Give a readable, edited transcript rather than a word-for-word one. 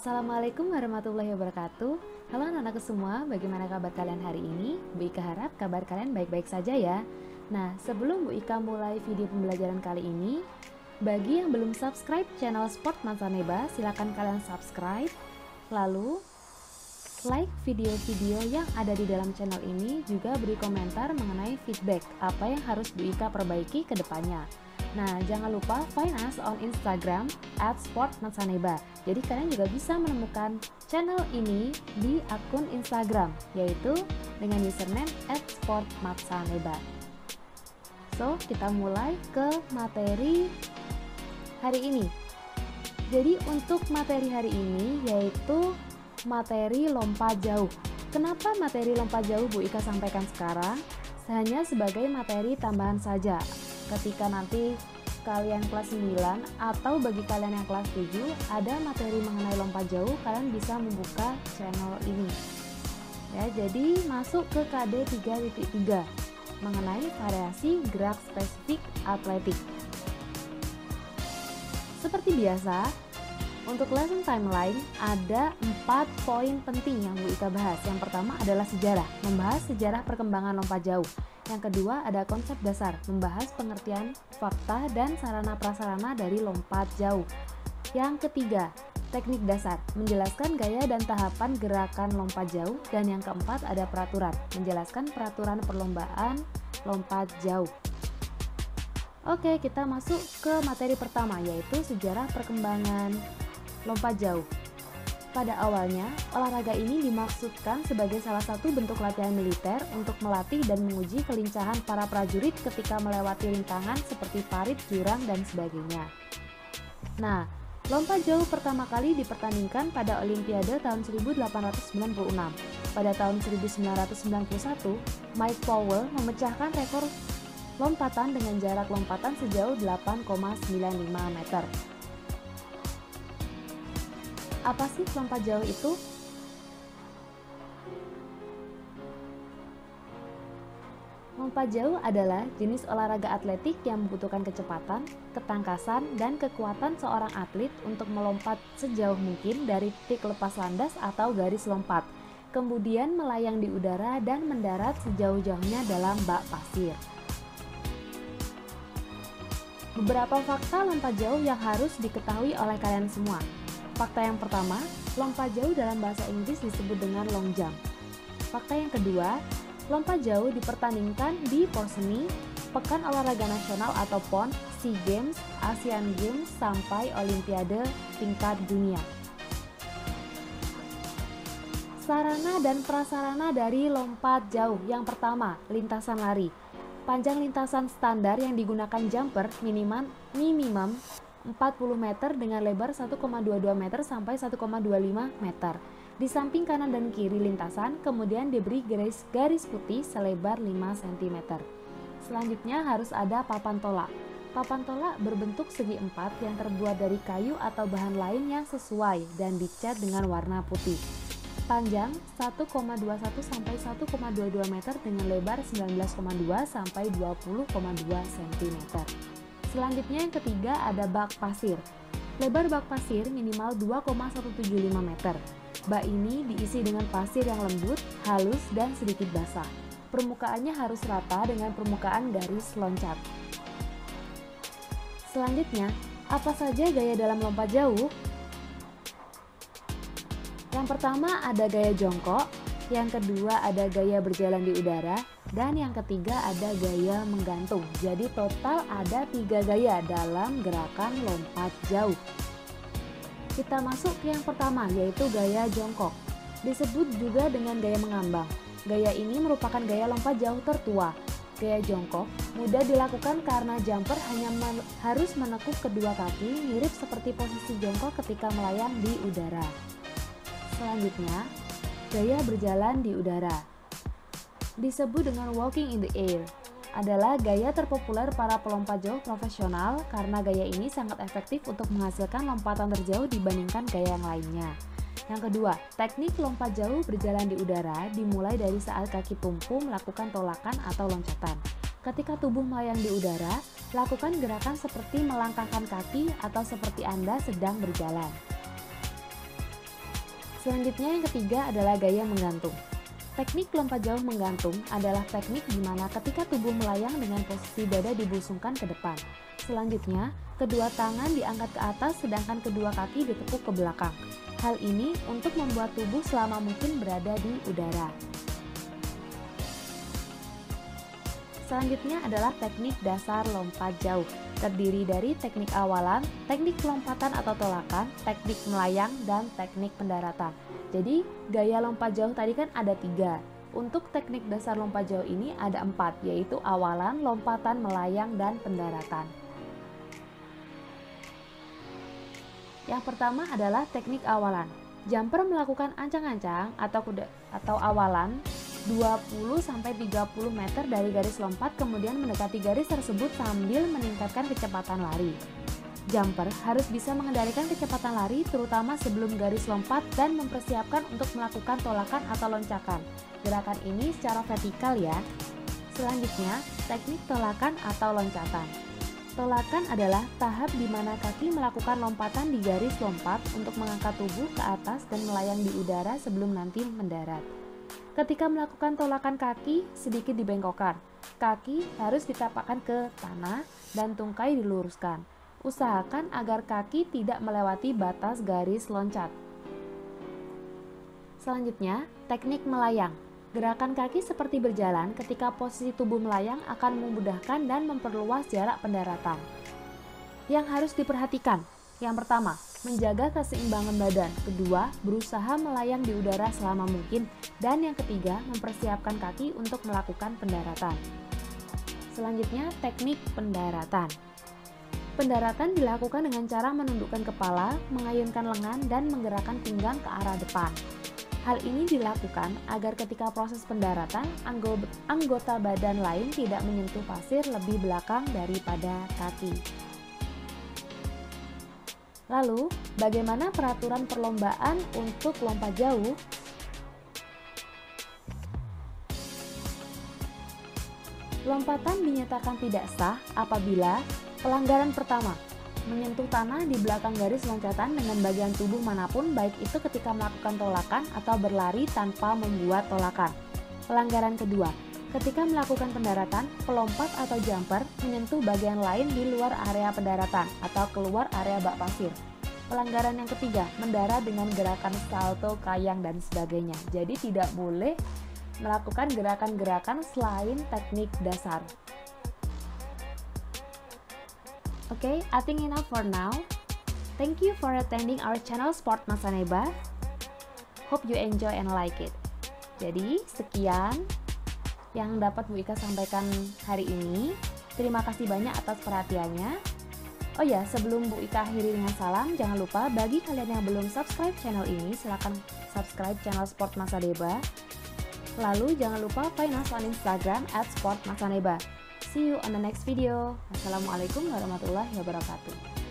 Assalamualaikum warahmatullahi wabarakatuh. Halo anak-anakku semua, bagaimana kabar kalian hari ini? Bu Ika harap kabar kalian baik-baik saja ya. Nah, sebelum Bu Ika mulai video pembelajaran kali ini, bagi yang belum subscribe channel Sport Mansaneba, silakan kalian subscribe. Lalu, like video-video yang ada di dalam channel ini, juga beri komentar mengenai feedback apa yang harus Bu Ika perbaiki ke depannya. Nah, jangan lupa find us on Instagram @sportmatsaneba. Jadi kalian juga bisa menemukan channel ini di akun Instagram, yaitu dengan username @sportmatsaneba. So, kita mulai ke materi hari ini. Jadi untuk materi hari ini yaitu materi lompat jauh. Kenapa materi lompat jauh Bu Ika sampaikan sekarang? Hanya sebagai materi tambahan saja. Ketika nanti kalian kelas 9 atau bagi kalian yang kelas 7 ada materi mengenai lompat jauh, kalian bisa membuka channel ini. Ya, jadi masuk ke KD 3.3 mengenai variasi gerak spesifik atletik. Seperti biasa, untuk lesson timeline ada 4 poin penting yang Bu Ika bahas. Yang pertama adalah sejarah, membahas sejarah perkembangan lompat jauh. Yang kedua ada konsep dasar, membahas pengertian fakta dan sarana-prasarana dari lompat jauh. Yang ketiga, teknik dasar, menjelaskan gaya dan tahapan gerakan lompat jauh. Dan yang keempat ada peraturan, menjelaskan peraturan perlombaan lompat jauh. Oke, kita masuk ke materi pertama, yaitu sejarah perkembangan lompat jauh. Pada awalnya, olahraga ini dimaksudkan sebagai salah satu bentuk latihan militer untuk melatih dan menguji kelincahan para prajurit ketika melewati rintangan seperti parit, jurang, dan sebagainya. Nah, lompat jauh pertama kali dipertandingkan pada Olimpiade tahun 1896. Pada tahun 1991, Mike Powell memecahkan rekor lompatan dengan jarak lompatan sejauh 8,95 meter. Apa sih lompat jauh itu? Lompat jauh adalah jenis olahraga atletik yang membutuhkan kecepatan, ketangkasan, dan kekuatan seorang atlet untuk melompat sejauh mungkin dari titik lepas landas atau garis lompat, kemudian melayang di udara dan mendarat sejauh-jauhnya dalam bak pasir. Beberapa fakta lompat jauh yang harus diketahui oleh kalian semua. Fakta yang pertama, lompat jauh dalam bahasa Inggris disebut dengan long jump. Fakta yang kedua, lompat jauh dipertandingkan di Porseni, Pekan Olahraga Nasional atau PON, SEA Games, Asian Games, sampai Olimpiade tingkat dunia. Sarana dan prasarana dari lompat jauh. Yang pertama, lintasan lari. Panjang lintasan standar yang digunakan jumper minimum 40 meter dengan lebar 1,22 meter sampai 1,25 meter. Di samping kanan dan kiri lintasan kemudian diberi garis putih selebar 5 cm. Selanjutnya harus ada papan tolak. Papan tolak berbentuk segi empat yang terbuat dari kayu atau bahan lain yang sesuai dan dicat dengan warna putih. Panjang 1,21 sampai 1,22 meter dengan lebar 19,2 sampai 20,2 cm. Selanjutnya yang ketiga ada bak pasir. Lebar bak pasir minimal 2,175 meter. Bak ini diisi dengan pasir yang lembut, halus, dan sedikit basah. Permukaannya harus rata dengan permukaan garis loncat. Selanjutnya, apa saja gaya dalam lompat jauh? Yang pertama ada gaya jongkok, yang kedua ada gaya berjalan di udara, dan yang ketiga ada gaya menggantung. Jadi total ada 3 gaya dalam gerakan lompat jauh. Kita masuk ke yang pertama, yaitu gaya jongkok. Disebut juga dengan gaya mengambang. Gaya ini merupakan gaya lompat jauh tertua. Gaya jongkok mudah dilakukan karena jumper hanya harus menekuk kedua kaki, mirip seperti posisi jongkok ketika melayang di udara. Selanjutnya, gaya berjalan di udara. Disebut dengan walking in the air. Adalah gaya terpopuler para pelompat jauh profesional karena gaya ini sangat efektif untuk menghasilkan lompatan terjauh dibandingkan gaya yang lainnya. Yang kedua, teknik lompat jauh berjalan di udara dimulai dari saat kaki tumpu melakukan tolakan atau loncatan. Ketika tubuh melayang di udara, lakukan gerakan seperti melangkahkan kaki atau seperti Anda sedang berjalan. Selanjutnya yang ketiga adalah gaya menggantung. Teknik lompat jauh menggantung adalah teknik di mana ketika tubuh melayang dengan posisi dada dibusungkan ke depan. Selanjutnya, kedua tangan diangkat ke atas sedangkan kedua kaki ditepuk ke belakang. Hal ini untuk membuat tubuh selama mungkin berada di udara. Selanjutnya adalah teknik dasar lompat jauh. Terdiri dari teknik awalan, teknik lompatan atau tolakan, teknik melayang, dan teknik pendaratan. Jadi, gaya lompat jauh tadi kan ada 3. Untuk teknik dasar lompat jauh ini ada 4, yaitu awalan, lompatan, melayang, dan pendaratan. Yang pertama adalah teknik awalan. Jumper melakukan ancang-ancang atau awalan 20-30 meter dari garis lompat, kemudian mendekati garis tersebut sambil meningkatkan kecepatan lari. Jumper harus bisa mengendalikan kecepatan lari terutama sebelum garis lompat dan mempersiapkan untuk melakukan tolakan atau loncakan. Gerakan ini secara vertikal ya. Selanjutnya, teknik tolakan atau loncatan. Tolakan adalah tahap di mana kaki melakukan lompatan di garis lompat untuk mengangkat tubuh ke atas dan melayang di udara sebelum nanti mendarat. Ketika melakukan tolakan kaki, sedikit dibengkokkan. Kaki harus ditapakkan ke tanah dan tungkai diluruskan. Usahakan agar kaki tidak melewati batas garis loncat. Selanjutnya, teknik melayang. Gerakan kaki seperti berjalan ketika posisi tubuh melayang akan memudahkan dan memperluas jarak pendaratan. Yang harus diperhatikan, yang pertama, menjaga keseimbangan badan. Kedua, berusaha melayang di udara selama mungkin. Dan yang ketiga, mempersiapkan kaki untuk melakukan pendaratan. Selanjutnya, teknik pendaratan. Pendaratan dilakukan dengan cara menundukkan kepala, mengayunkan lengan, dan menggerakkan pinggang ke arah depan. Hal ini dilakukan agar ketika proses pendaratan, anggota badan lain tidak menyentuh pasir lebih belakang daripada kaki. Lalu, bagaimana peraturan perlombaan untuk lompat jauh? Lompatan dinyatakan tidak sah apabila pelanggaran pertama, menyentuh tanah di belakang garis loncatan dengan bagian tubuh manapun, baik itu ketika melakukan tolakan atau berlari tanpa membuat tolakan. Pelanggaran kedua, ketika melakukan pendaratan, pelompat atau jumper menyentuh bagian lain di luar area pendaratan atau keluar area bak pasir. Pelanggaran yang ketiga, mendarat dengan gerakan salto, kayang, dan sebagainya. Jadi tidak boleh melakukan gerakan-gerakan selain teknik dasar. Okay, I think enough for now. Thank you for attending our channel Sport Masaneba. Hope you enjoy and like it. Jadi, sekian yang dapat Bu Ika sampaikan hari ini. Terima kasih banyak atas perhatiannya. Oh ya, sebelum Bu Ika akhiri dengan salam, jangan lupa bagi kalian yang belum subscribe channel ini, silakan subscribe channel Sport Masaneba. Lalu jangan lupa find us on Instagram @sportmasaneba. See you on the next video. Wassalamualaikum warahmatullahi wabarakatuh.